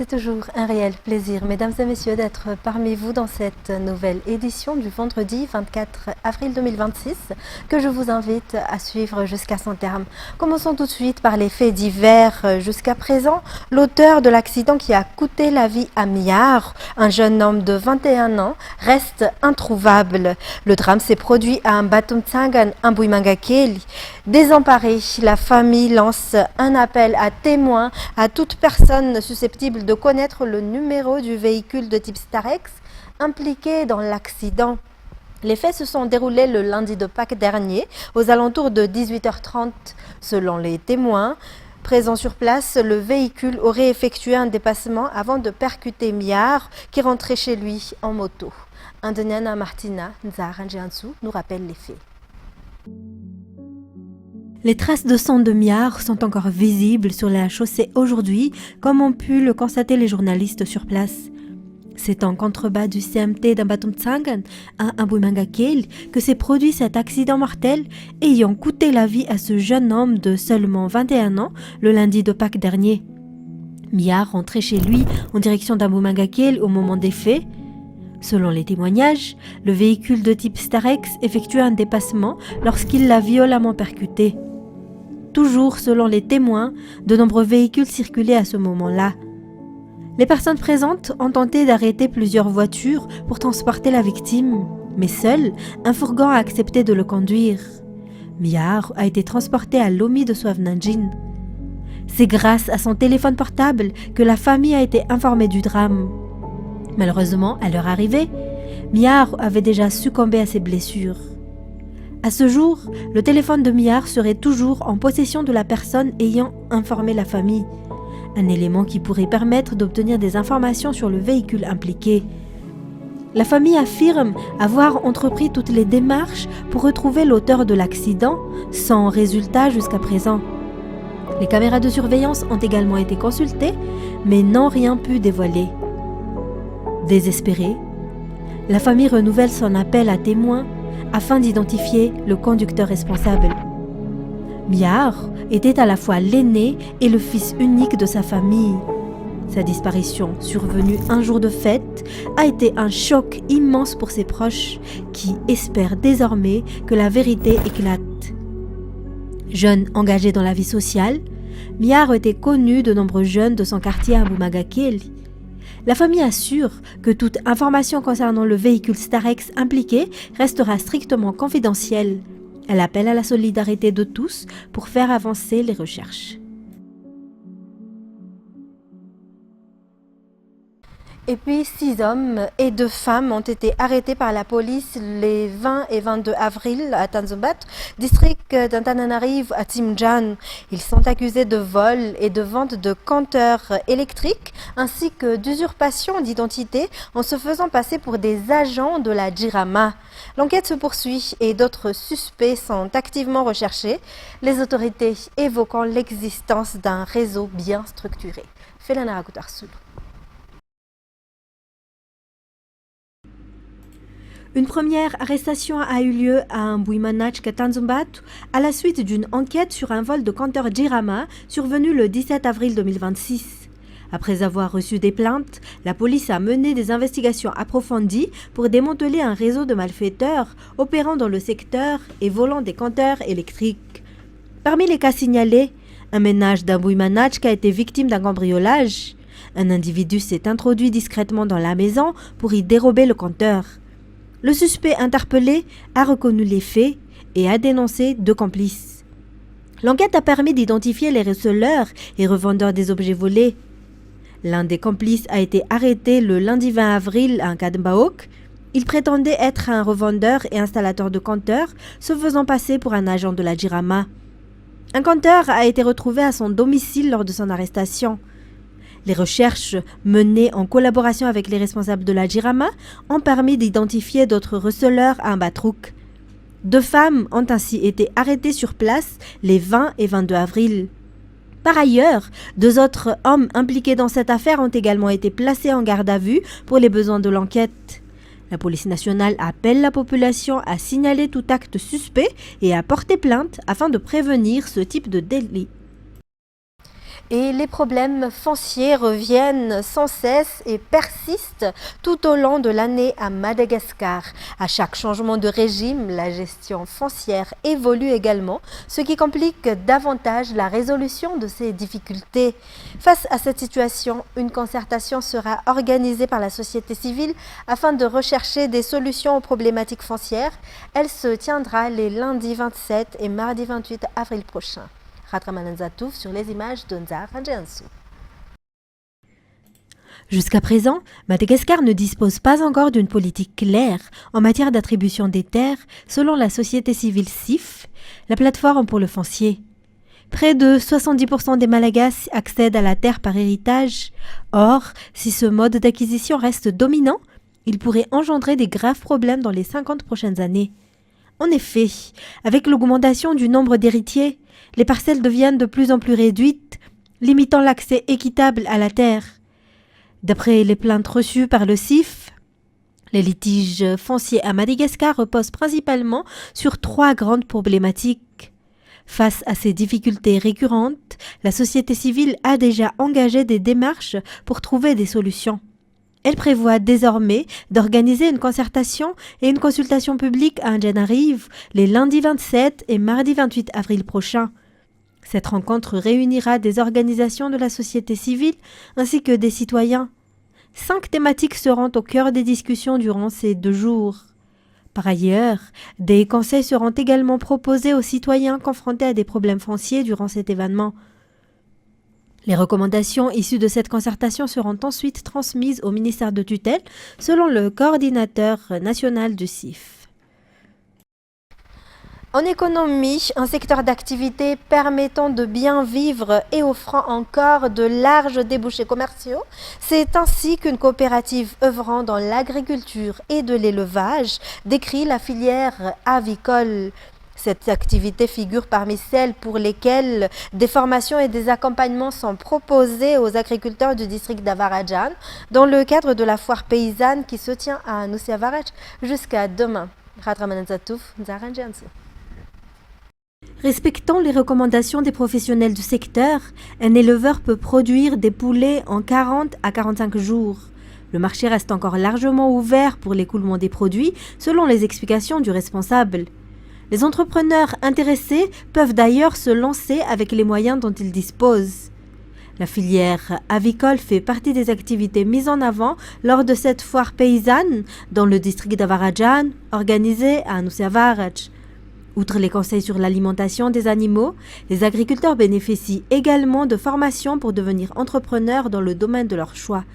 toujours un réel plaisir, mesdames et messieurs, d'être parmi vous dans cette nouvelle édition du vendredi 24 avril 2026 que je vous invite à suivre jusqu'à son terme. Commençons tout de suite par les faits divers. Jusqu'à présent, l'auteur de l'accident qui a coûté la vie à Miyar, un jeune homme de 21 ans, reste introuvable. Le drame s'est produit à Mbatumtsangan, Mbuimangakeli. Désemparée, la famille lance un appel à témoins à toute personne susceptible de connaître le numéro du véhicule de type Starex impliqué dans l'accident. Les faits se sont déroulés le lundi de Pâques dernier, aux alentours de 18h30. Selon les témoins présents sur place, le véhicule aurait effectué un dépassement avant de percuter Miyar, qui rentrait chez lui en moto. Indeniana Martina Nzaranjiansu nous rappelle les faits. Les traces de sang de Miyar sont encore visibles sur la chaussée aujourd'hui, comme ont pu le constater les journalistes sur place. C'est en contrebas du CMT d'Mbatumtsangan à Mbuimangakeli que s'est produit cet accident mortel ayant coûté la vie à ce jeune homme de seulement 21 ans le lundi de Pâques dernier. Miyar rentrait chez lui en direction d'Mbuimangakeli au moment des faits. Selon les témoignages, le véhicule de type Starex effectuait un dépassement lorsqu'il l'a violemment percuté. Toujours selon les témoins, de nombreux véhicules circulaient à ce moment-là. Les personnes présentes ont tenté d'arrêter plusieurs voitures pour transporter la victime, mais seul un fourgon a accepté de le conduire. Miyar a été transporté à l'OMI de Souavenanjin. C'est grâce à son téléphone portable que la famille a été informée du drame. Malheureusement, à leur arrivée, Miyar avait déjà succombé à ses blessures. À ce jour, le téléphone de Miyar serait toujours en possession de la personne ayant informé la famille, un élément qui pourrait permettre d'obtenir des informations sur le véhicule impliqué. La famille affirme avoir entrepris toutes les démarches pour retrouver l'auteur de l'accident, sans résultat jusqu'à présent. Les caméras de surveillance ont également été consultées, mais n'ont rien pu dévoiler. Désespérée, la famille renouvelle son appel à témoins afin d'identifier le conducteur responsable. Miyar était à la fois l'aîné et le fils unique de sa famille. Sa disparition, survenue un jour de fête, a été un choc immense pour ses proches qui espèrent désormais que la vérité éclate. Jeune engagé dans la vie sociale, Miyar était connu de nombreux jeunes de son quartier à Mbuimangakeli. La famille assure que toute information concernant le véhicule Starex impliqué restera strictement confidentielle. Elle appelle à la solidarité de tous pour faire avancer les recherches. Et puis 6 hommes et 2 femmes ont été arrêtés par la police les 20 et 22 avril à Tanzombat, district d'Antananarivo à Timjan. Ils sont accusés de vol et de vente de compteurs électriques ainsi que d'usurpation d'identité en se faisant passer pour des agents de la Jirama. L'enquête se poursuit et d'autres suspects sont activement recherchés, les autorités évoquant l'existence d'un réseau bien structuré. Felana Rakutarsul. Une première arrestation a eu lieu à Mbuimangakeli Tanzombat à la suite d'une enquête sur un vol de compteur Jirama survenu le 17 avril 2026. Après avoir reçu des plaintes, la police a mené des investigations approfondies pour démanteler un réseau de malfaiteurs opérant dans le secteur et volant des compteurs électriques. Parmi les cas signalés, un ménage d'Mbuimangakeli a été victime d'un cambriolage. Un individu s'est introduit discrètement dans la maison pour y dérober le compteur. Le suspect interpellé a reconnu les faits et a dénoncé 2 complices. L'enquête a permis d'identifier les receleurs et revendeurs des objets volés. L'un des complices a été arrêté le lundi 20 avril à Kadmbaok. Il prétendait être un revendeur et installateur de compteurs, se faisant passer pour un agent de la Jirama. Un compteur a été retrouvé à son domicile lors de son arrestation. Les recherches menées en collaboration avec les responsables de la Jirama ont permis d'identifier d'autres receleurs à Mbatrouk. 2 femmes ont ainsi été arrêtées sur place les 20 et 22 avril. Par ailleurs, 2 autres hommes impliqués dans cette affaire ont également été placés en garde à vue pour les besoins de l'enquête. La police nationale appelle la population à signaler tout acte suspect et à porter plainte afin de prévenir ce type de délit. Et les problèmes fonciers reviennent sans cesse et persistent tout au long de l'année à Madagascar. À chaque changement de régime, la gestion foncière évolue également, ce qui complique davantage la résolution de ces difficultés. Face à cette situation, une concertation sera organisée par la société civile afin de rechercher des solutions aux problématiques foncières. Elle se tiendra les lundis 27 et mardi 28 avril prochain. Ratraman Zatouf sur les images de Nzar Ranjansu. Jusqu'à présent, Madagascar ne dispose pas encore d'une politique claire en matière d'attribution des terres selon la société civile CIF, la plateforme pour le foncier. Près de 70% des Malagasy accèdent à la terre par héritage. Or, si ce mode d'acquisition reste dominant, il pourrait engendrer des graves problèmes dans les 50 prochaines années. En effet, avec l'augmentation du nombre d'héritiers, les parcelles deviennent de plus en plus réduites, limitant l'accès équitable à la terre. D'après les plaintes reçues par le CIF, les litiges fonciers à Madagascar reposent principalement sur 3 grandes problématiques. Face à ces difficultés récurrentes, la société civile a déjà engagé des démarches pour trouver des solutions. Elle prévoit désormais d'organiser une concertation et une consultation publique à Anjanarive les lundis 27 et mardi 28 avril prochains. Cette rencontre réunira des organisations de la société civile ainsi que des citoyens. 5 thématiques seront au cœur des discussions durant ces 2 jours. Par ailleurs, des conseils seront également proposés aux citoyens confrontés à des problèmes fonciers durant cet événement. Les recommandations issues de cette concertation seront ensuite transmises au ministère de tutelle selon le coordinateur national du CIF. En économie, un secteur d'activité permettant de bien vivre et offrant encore de larges débouchés commerciaux, c'est ainsi qu'une coopérative œuvrant dans l'agriculture et de l'élevage décrit la filière avicole. Cette activité figure parmi celles pour lesquelles des formations et des accompagnements sont proposés aux agriculteurs du district d'Avarajan dans le cadre de la foire paysanne qui se tient à Nusiavarach jusqu'à demain. Respectant les recommandations des professionnels du secteur, un éleveur peut produire des poulets en 40 à 45 jours. Le marché reste encore largement ouvert pour l'écoulement des produits selon les explications du responsable. Les entrepreneurs intéressés peuvent d'ailleurs se lancer avec les moyens dont ils disposent. La filière avicole fait partie des activités mises en avant lors de cette foire paysanne dans le district d'Avarajan, organisée à Nusiavarach. Outre les conseils sur l'alimentation des animaux, les agriculteurs bénéficient également de formations pour devenir entrepreneurs dans le domaine de leur choix.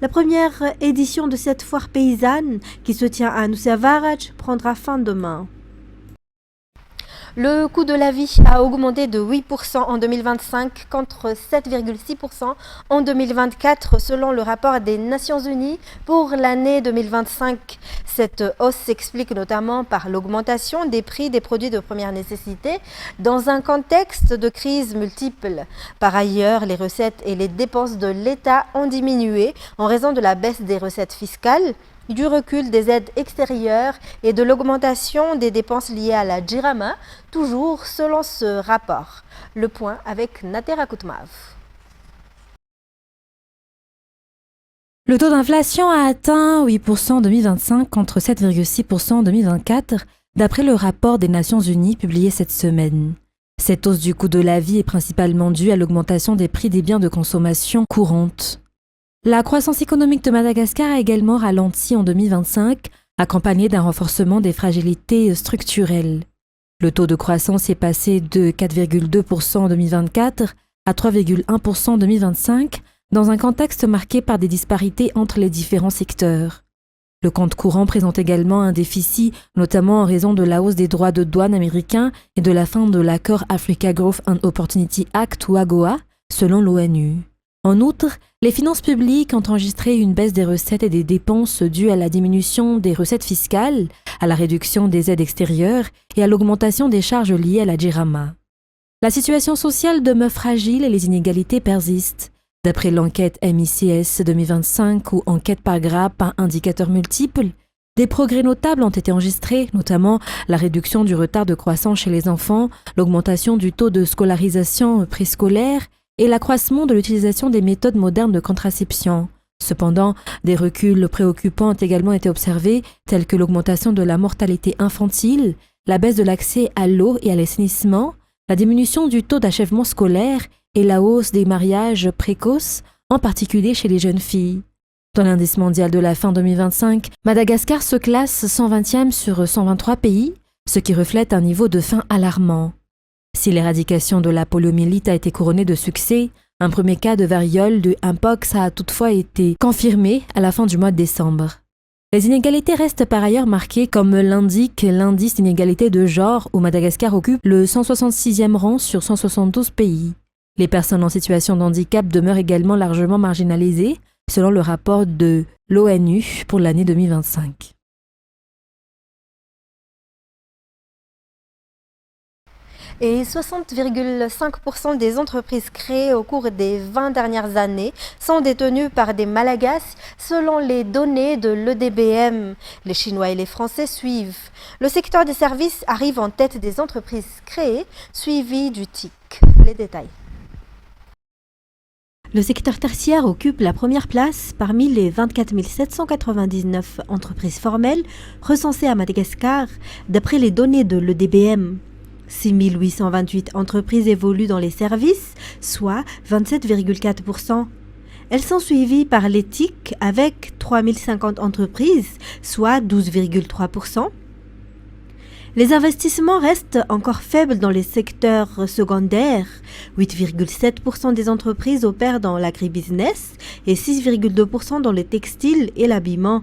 La première édition de cette foire paysanne, qui se tient à Nusiavarach, prendra fin demain. Le coût de la vie a augmenté de 8% en 2025 contre 7,6% en 2024 selon le rapport des Nations Unies pour l'année 2025. Cette hausse s'explique notamment par l'augmentation des prix des produits de première nécessité dans un contexte de crise multiple. Par ailleurs, les recettes et les dépenses de l'État ont diminué en raison de la baisse des recettes fiscales, du recul des aides extérieures et de l'augmentation des dépenses liées à la Jirama, toujours selon ce rapport. Le point avec Natera Koutmav. Le taux d'inflation a atteint 8% en 2025 contre 7,6% en 2024, d'après le rapport des Nations Unies publié cette semaine. Cette hausse du coût de la vie est principalement due à l'augmentation des prix des biens de consommation courantes. La croissance économique de Madagascar a également ralenti en 2025, accompagnée d'un renforcement des fragilités structurelles. Le taux de croissance est passé de 4,2% en 2024 à 3,1% en 2025, dans un contexte marqué par des disparités entre les différents secteurs. Le compte courant présente également un déficit, notamment en raison de la hausse des droits de douane américains et de la fin de l'accord Africa Growth and Opportunity Act ou AGOA, selon l'ONU. En outre, les finances publiques ont enregistré une baisse des recettes et des dépenses dues à la diminution des recettes fiscales, à la réduction des aides extérieures et à l'augmentation des charges liées à la Jirama. La situation sociale demeure fragile et les inégalités persistent. D'après l'enquête MICS 2025 ou enquête par grappe à indicateurs multiples, des progrès notables ont été enregistrés, notamment la réduction du retard de croissance chez les enfants, l'augmentation du taux de scolarisation préscolaire et l'accroissement de l'utilisation des méthodes modernes de contraception. Cependant, des reculs préoccupants ont également été observés, tels que l'augmentation de la mortalité infantile, la baisse de l'accès à l'eau et à l'assainissement, la diminution du taux d'achèvement scolaire et la hausse des mariages précoces, en particulier chez les jeunes filles. Dans l'indice mondial de la fin 2025, Madagascar se classe 120e sur 123 pays, ce qui reflète un niveau de faim alarmant. Si l'éradication de la poliomyélite a été couronnée de succès, un premier cas de variole de Mpox a toutefois été confirmé à la fin du mois de décembre. Les inégalités restent par ailleurs marquées comme l'indique l'indice d'inégalité de genre où Madagascar occupe le 166e rang sur 172 pays. Les personnes en situation de handicap demeurent également largement marginalisées, selon le rapport de l'ONU pour l'année 2025. Et 60,5% des entreprises créées au cours des 20 dernières années sont détenues par des Malagasy, selon les données de l'EDBM. Les Chinois et les Français suivent. Le secteur des services arrive en tête des entreprises créées, suivi du TIC. Les détails. Le secteur tertiaire occupe la première place parmi les 24 799 entreprises formelles recensées à Madagascar, d'après les données de l'EDBM. 6 828 entreprises évoluent dans les services, soit 27,4%. Elles sont suivies par l'éthique avec 3 050 entreprises, soit 12,3%. Les investissements restent encore faibles dans les secteurs secondaires. 8,7% des entreprises opèrent dans l'agribusiness et 6,2% dans les textiles et l'habillement.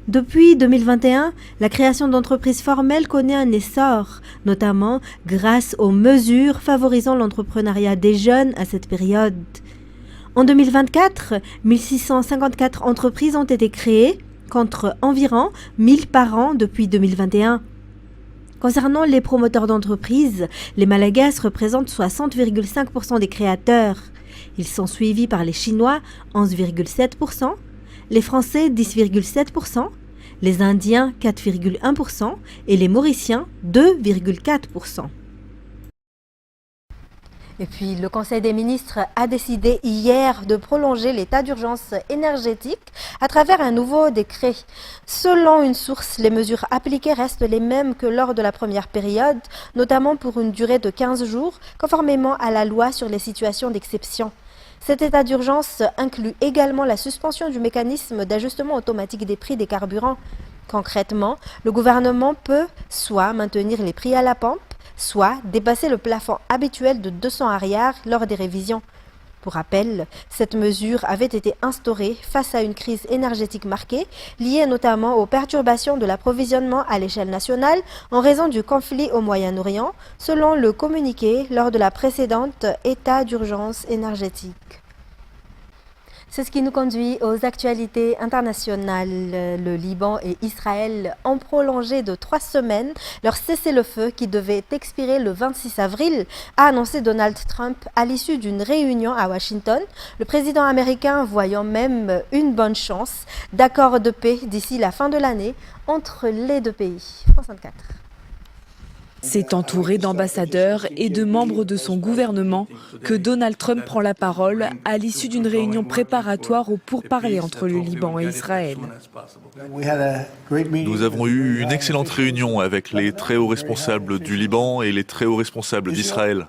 Depuis 2021, la création d'entreprises formelles connaît un essor, notamment grâce aux mesures favorisant l'entrepreneuriat des jeunes à cette période. En 2024, 1654 entreprises ont été créées, contre environ 1000 par an depuis 2021. Concernant les promoteurs d'entreprises, les Malagasy représentent 60,5% des créateurs. Ils sont suivis par les Chinois, 11,7%, les Français 10,7%, les Indiens 4,1% et les Mauriciens 2,4%. Et puis, le Conseil des ministres a décidé hier de prolonger l'état d'urgence énergétique à travers un nouveau décret. Selon une source, les mesures appliquées restent les mêmes que lors de la première période, notamment pour une durée de 15 jours, conformément à la loi sur les situations d'exception. Cet état d'urgence inclut également la suspension du mécanisme d'ajustement automatique des prix des carburants. Concrètement, le gouvernement peut soit maintenir les prix à la pompe, soit dépasser le plafond habituel de 200 arrières lors des révisions. Pour rappel, cette mesure avait été instaurée face à une crise énergétique marquée, liée notamment aux perturbations de l'approvisionnement à l'échelle nationale en raison du conflit au Moyen-Orient, selon le communiqué lors de la précédente état d'urgence énergétique. C'est ce qui nous conduit aux actualités internationales. Le Liban et Israël ont prolongé de 3 semaines leur cessez-le-feu qui devait expirer le 26 avril, a annoncé Donald Trump à l'issue d'une réunion à Washington, le président américain voyant même une bonne chance d'accord de paix d'ici la fin de l'année entre les deux pays. France 24. C'est entouré d'ambassadeurs et de membres de son gouvernement que Donald Trump prend la parole à l'issue d'une réunion préparatoire aux pourparlers entre le Liban et Israël. Nous avons eu une excellente réunion avec les très hauts responsables du Liban et les très hauts responsables d'Israël.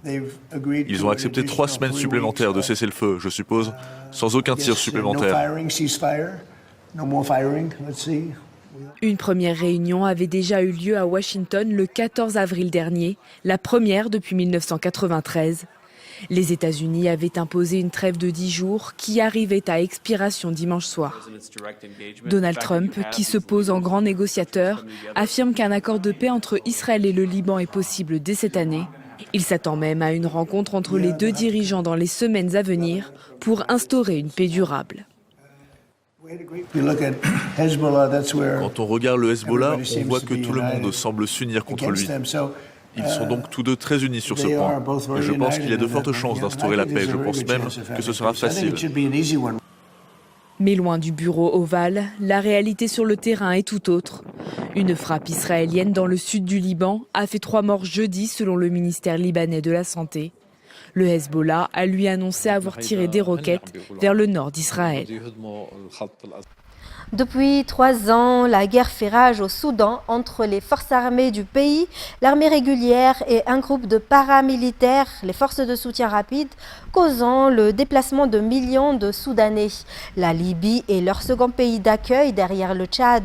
Ils ont accepté 3 semaines supplémentaires de cessez-le-feu, je suppose, sans aucun tir supplémentaire. Une première réunion avait déjà eu lieu à Washington le 14 avril dernier, la première depuis 1993. Les États-Unis avaient imposé une trêve de 10 jours qui arrivait à expiration dimanche soir. Donald Trump, qui se pose en grand négociateur, affirme qu'un accord de paix entre Israël et le Liban est possible dès cette année. Il s'attend même à une rencontre entre les deux dirigeants dans les semaines à venir pour instaurer une paix durable. Quand on regarde le Hezbollah, on voit que tout le monde semble s'unir contre lui. Ils sont donc tous deux très unis sur ce point. Et je pense qu'il y a de fortes chances d'instaurer la paix. Je pense même que ce sera facile. Mais loin du bureau ovale, la réalité sur le terrain est tout autre. Une frappe israélienne dans le sud du Liban a fait 3 morts jeudi selon le ministère libanais de la Santé. Le Hezbollah a lui annoncé avoir tiré des roquettes vers le nord d'Israël. Depuis 3 ans, la guerre fait rage au Soudan entre les forces armées du pays, l'armée régulière et un groupe de paramilitaires, les forces de soutien rapide, causant le déplacement de millions de Soudanais. La Libye est leur second pays d'accueil derrière le Tchad.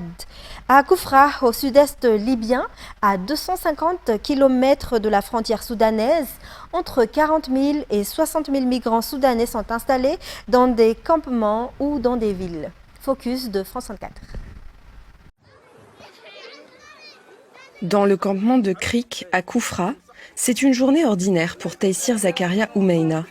À Koufra, au sud-est libyen, à 250 km de la frontière soudanaise, entre 40 000 et 60 000 migrants soudanais sont installés dans des campements ou dans des villes. Focus de France 24. Dans le campement de Krik, à Koufra, c'est une journée ordinaire pour Taïsir Zakaria Oumeina.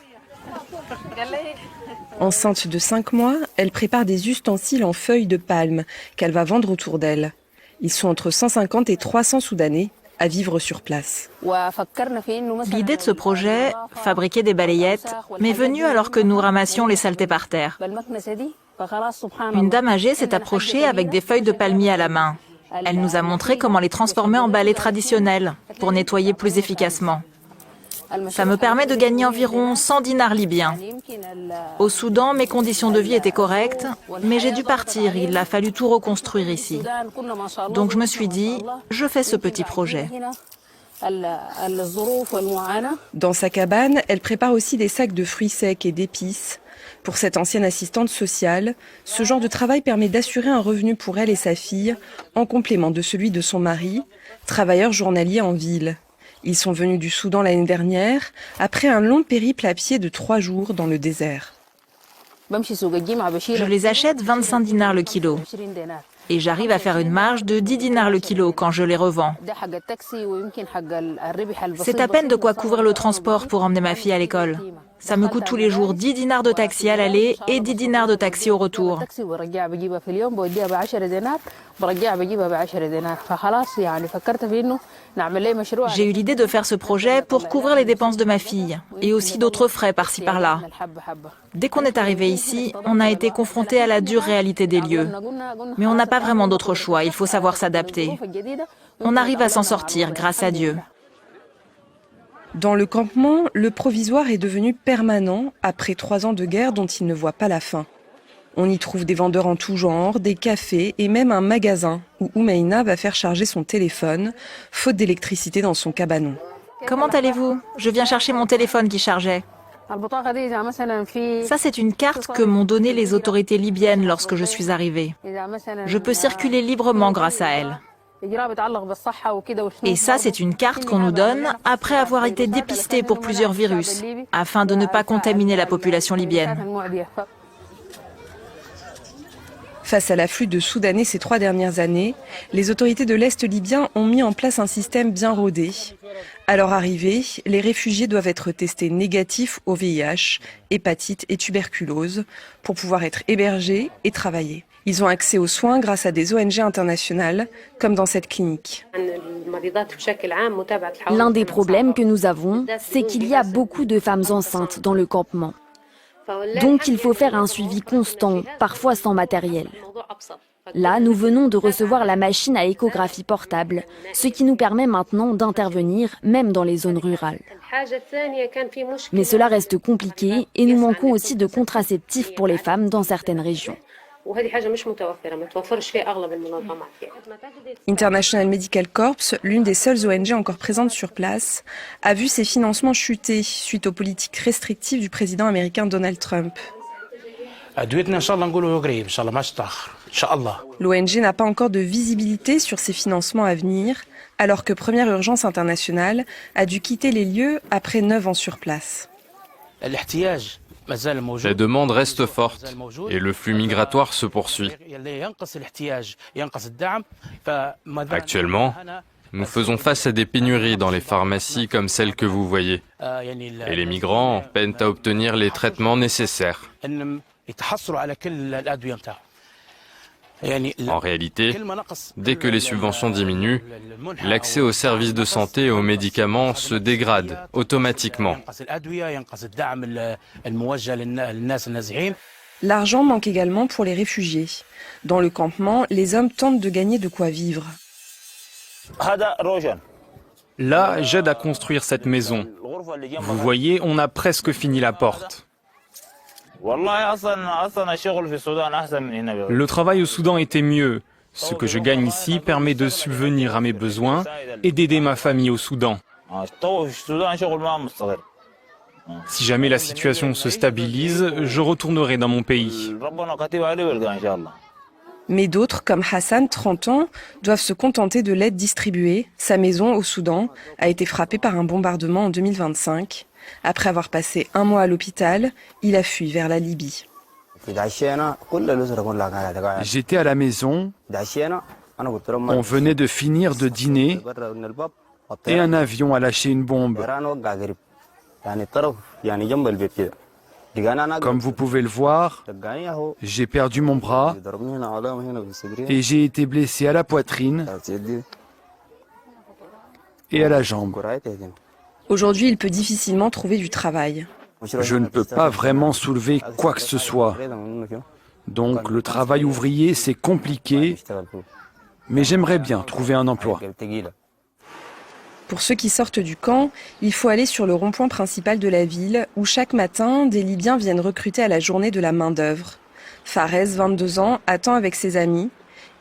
Enceinte de 5 mois, elle prépare des ustensiles en feuilles de palme qu'elle va vendre autour d'elle. Ils sont entre 150 et 300 Soudanais à vivre sur place. L'idée de ce projet, fabriquer des balayettes, m'est venue alors que nous ramassions les saletés par terre. Une dame âgée s'est approchée avec des feuilles de palmier à la main. Elle nous a montré comment les transformer en balais traditionnels pour nettoyer plus efficacement. Ça me permet de gagner environ 100 dinars libyens. Au Soudan, mes conditions de vie étaient correctes, mais j'ai dû partir, il a fallu tout reconstruire ici. Donc je me suis dit, je fais ce petit projet. Dans sa cabane, elle prépare aussi des sacs de fruits secs et d'épices. Pour cette ancienne assistante sociale, ce genre de travail permet d'assurer un revenu pour elle et sa fille, en complément de celui de son mari, travailleur journalier en ville. Ils sont venus du Soudan l'année dernière, après un long périple à pied de 3 jours dans le désert. Je les achète 25 dinars le kilo. Et j'arrive à faire une marge de 10 dinars le kilo quand je les revends. C'est à peine de quoi couvrir le transport pour emmener ma fille à l'école. Ça me coûte tous les jours 10 dinars de taxi à l'aller et 10 dinars de taxi au retour. J'ai eu l'idée de faire ce projet pour couvrir les dépenses de ma fille et aussi d'autres frais par-ci par-là. Dès qu'on est arrivé ici, on a été confronté à la dure réalité des lieux. Mais on n'a pas vraiment d'autre choix, il faut savoir s'adapter. On arrive à s'en sortir, grâce à Dieu. Dans le campement, le provisoire est devenu permanent après 3 ans de guerre dont il ne voit pas la fin. On y trouve des vendeurs en tout genre, des cafés et même un magasin où Oumeina va faire charger son téléphone, faute d'électricité dans son cabanon. Comment allez-vous? Je viens chercher mon téléphone qui chargeait. Ça, c'est une carte que m'ont donnée les autorités libyennes lorsque je suis arrivée. Je peux circuler librement grâce à elle. Et ça, c'est une carte qu'on nous donne après avoir été dépisté pour plusieurs virus, afin de ne pas contaminer la population libyenne. Face à l'afflux de Soudanais ces 3 dernières années, les autorités de l'Est libyen ont mis en place un système bien rodé. À leur arrivée, les réfugiés doivent être testés négatifs au VIH, hépatite et tuberculose pour pouvoir être hébergés et travailler. Ils ont accès aux soins grâce à des ONG internationales, comme dans cette clinique. L'un des problèmes que nous avons, c'est qu'il y a beaucoup de femmes enceintes dans le campement. Donc il faut faire un suivi constant, parfois sans matériel. Là, nous venons de recevoir la machine à échographie portable, ce qui nous permet maintenant d'intervenir même dans les zones rurales. Mais cela reste compliqué et nous manquons aussi de contraceptifs pour les femmes dans certaines régions. International Medical Corps, l'une des seules ONG encore présentes sur place, a vu ses financements chuter suite aux politiques restrictives du président américain Donald Trump. L'ONG n'a pas encore de visibilité sur ses financements à venir, alors que Première Urgence Internationale a dû quitter les lieux après 9 ans sur place. La demande reste forte et le flux migratoire se poursuit. Actuellement, nous faisons face à des pénuries dans les pharmacies comme celle que vous voyez. Et les migrants peinent à obtenir les traitements nécessaires. En réalité, dès que les subventions diminuent, l'accès aux services de santé et aux médicaments se dégrade automatiquement. L'argent manque également pour les réfugiés. Dans le campement, les hommes tentent de gagner de quoi vivre. Là, j'aide à construire cette maison. Vous voyez, on a presque fini la porte. Le travail au Soudan était mieux. Ce que je gagne ici permet de subvenir à mes besoins et d'aider ma famille au Soudan. Si jamais la situation se stabilise, je retournerai dans mon pays. Mais d'autres, comme Hassan, 30 ans, doivent se contenter de l'aide distribuée. Sa maison, au Soudan, a été frappée par un bombardement en 2025. Après avoir passé 1 mois à l'hôpital, il a fui vers la Libye. J'étais à la maison, on venait de finir de dîner et un avion a lâché une bombe. Comme vous pouvez le voir, j'ai perdu mon bras et j'ai été blessé à la poitrine et à la jambe. Aujourd'hui, il peut difficilement trouver du travail. Je ne peux pas vraiment soulever quoi que ce soit. Donc le travail ouvrier, c'est compliqué, mais j'aimerais bien trouver un emploi. Pour ceux qui sortent du camp, il faut aller sur le rond-point principal de la ville, où chaque matin, des Libyens viennent recruter à la journée de la main-d'œuvre. Fares, 22 ans, attend avec ses amis.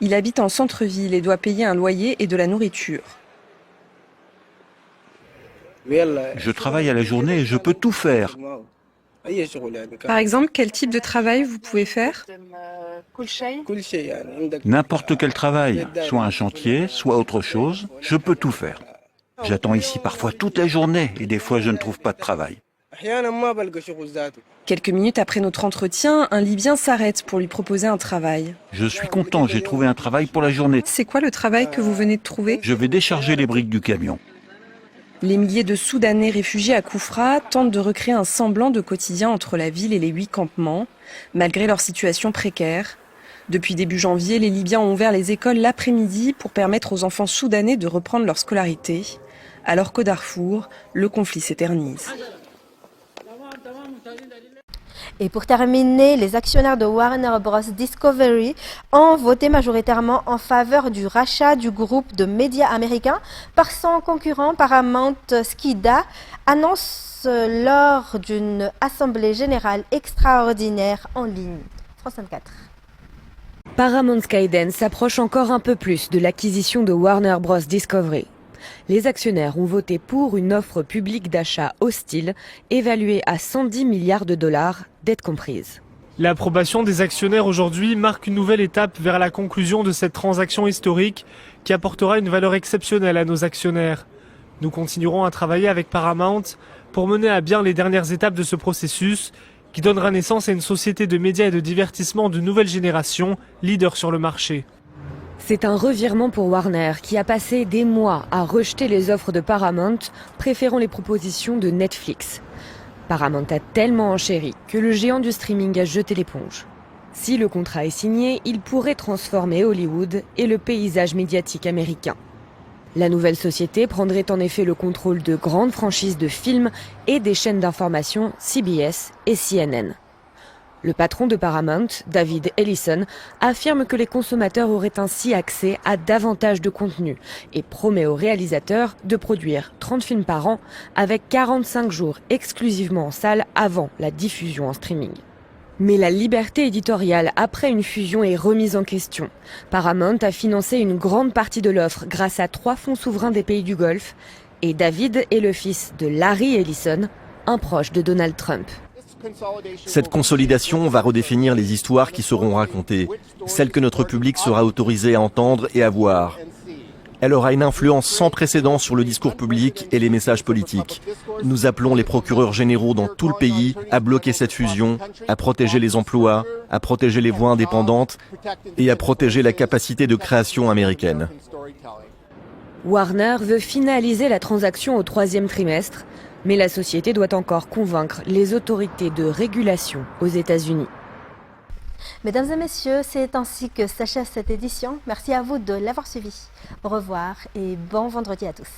Il habite en centre-ville et doit payer un loyer et de la nourriture. Je travaille à la journée et je peux tout faire. Par exemple, quel type de travail vous pouvez faire? N'importe quel travail, soit un chantier, soit autre chose, je peux tout faire. J'attends ici parfois toute la journée et des fois je ne trouve pas de travail. Quelques minutes après notre entretien, un Libyen s'arrête pour lui proposer un travail. Je suis content, j'ai trouvé un travail pour la journée. C'est quoi le travail que vous venez de trouver? Je vais décharger les briques du camion. Les milliers de Soudanais réfugiés à Koufra tentent de recréer un semblant de quotidien entre la ville et les 8 campements, malgré leur situation précaire. Depuis début janvier, les Libyens ont ouvert les écoles l'après-midi pour permettre aux enfants soudanais de reprendre leur scolarité, alors qu'au Darfour, le conflit s'éternise. Et pour terminer, les actionnaires de Warner Bros. Discovery ont voté majoritairement en faveur du rachat du groupe de médias américains par son concurrent Paramount Skydda, annonce lors d'une assemblée générale extraordinaire en ligne. France 24. Paramount Skydance s'approche encore un peu plus de l'acquisition de Warner Bros. Discovery. Les actionnaires ont voté pour une offre publique d'achat hostile, évaluée à 110 milliards de dollars, dettes comprises. L'approbation des actionnaires aujourd'hui marque une nouvelle étape vers la conclusion de cette transaction historique qui apportera une valeur exceptionnelle à nos actionnaires. Nous continuerons à travailler avec Paramount pour mener à bien les dernières étapes de ce processus qui donnera naissance à une société de médias et de divertissement de nouvelle génération, leader sur le marché. C'est un revirement pour Warner qui a passé des mois à rejeter les offres de Paramount, préférant les propositions de Netflix. Paramount a tellement enchéri que le géant du streaming a jeté l'éponge. Si le contrat est signé, il pourrait transformer Hollywood et le paysage médiatique américain. La nouvelle société prendrait en effet le contrôle de grandes franchises de films et des chaînes d'information CBS et CNN. Le patron de Paramount, David Ellison, affirme que les consommateurs auraient ainsi accès à davantage de contenu et promet aux réalisateurs de produire 30 films par an avec 45 jours exclusivement en salle avant la diffusion en streaming. Mais la liberté éditoriale après une fusion est remise en question. Paramount a financé une grande partie de l'offre grâce à 3 fonds souverains des pays du Golfe et David est le fils de Larry Ellison, un proche de Donald Trump. Cette consolidation va redéfinir les histoires qui seront racontées, celles que notre public sera autorisé à entendre et à voir. Elle aura une influence sans précédent sur le discours public et les messages politiques. Nous appelons les procureurs généraux dans tout le pays à bloquer cette fusion, à protéger les emplois, à protéger les voix indépendantes et à protéger la capacité de création américaine. Warner veut finaliser la transaction au 3e trimestre, mais la société doit encore convaincre les autorités de régulation aux États-Unis. Mesdames et messieurs, c'est ainsi que s'achève cette édition. Merci à vous de l'avoir suivi. Au revoir et bon vendredi à tous.